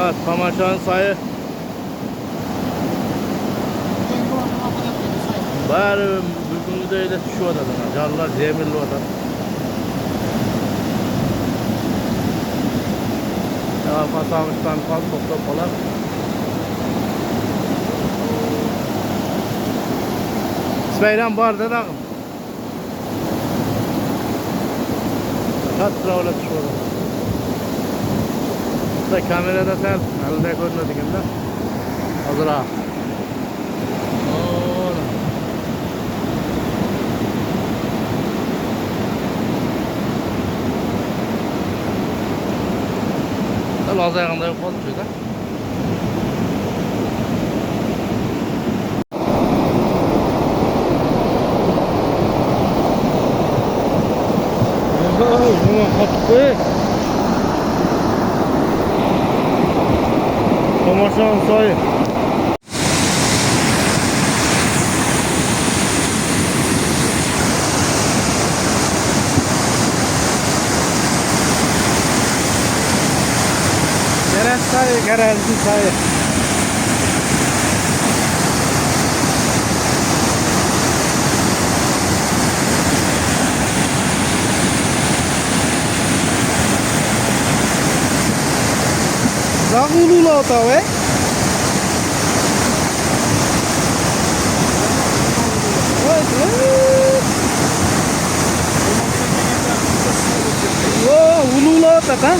Evet, Kamaşan sayı. Bari bugün de öyle şu odadan. Canlılar zemirli oda. Ya pasamıştan kan topla falan. İsmail'den var da dağım. Kaç öyle şu oda. Da kamerada sen elde görmedik hem de. Hazır ha. Laz ayağında yok oldu şurada. Kamaşan sayı. Sayı, garajlı sayı. Dahulu tau Oh, ulu laut kan?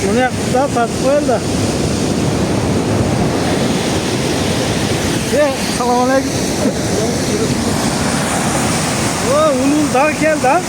Banyak dapat dah. Ya, assalamualaikum. Oh, ulun dah gel dah.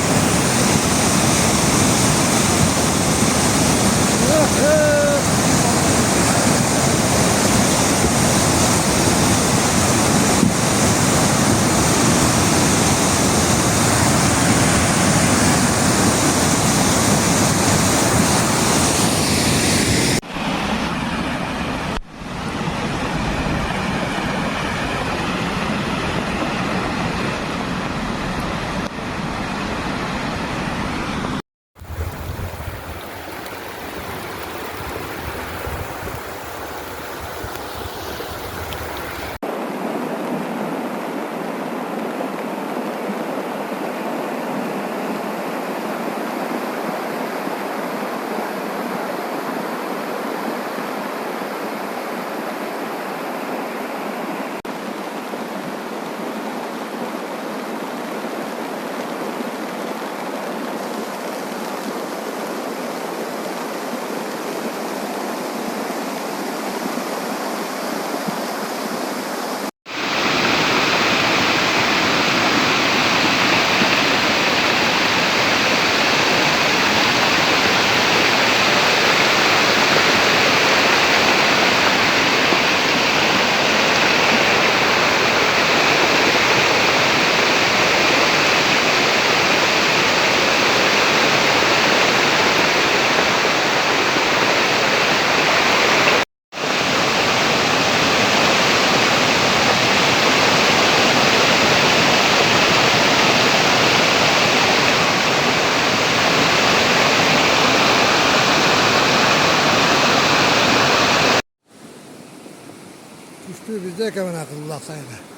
Düştü bizde kemen akıllı saydı.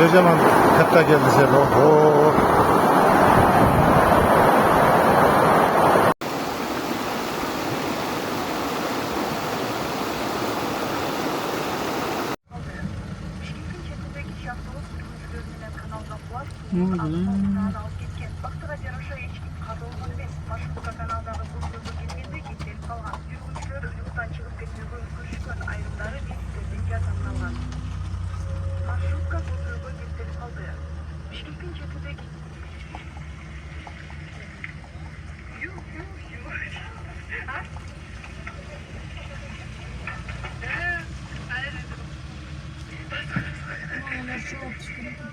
Ne zaman hatta geldi sen? Oho. Çok sıkıntı.